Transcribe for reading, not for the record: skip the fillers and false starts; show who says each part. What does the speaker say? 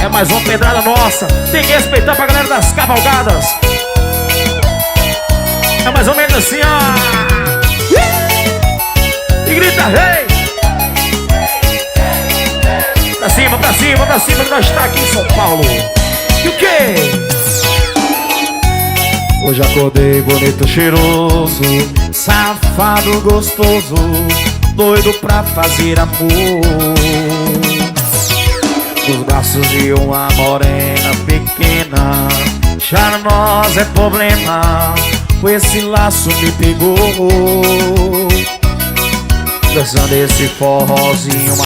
Speaker 1: É mais uma pedrada nossa. Tem que respeitar pra galera das cavalgadas. É mais ou menos assim, ó. E grita, rei! Pra cima, que nós está aqui em São Paulo. E o quê? Hoje acordei bonito, cheiroso, safado, gostoso, doido pra fazer amor. Nos braços de uma morena pequena, charmosa é problema, com esse laço me pegou. Dançando esse forrozinho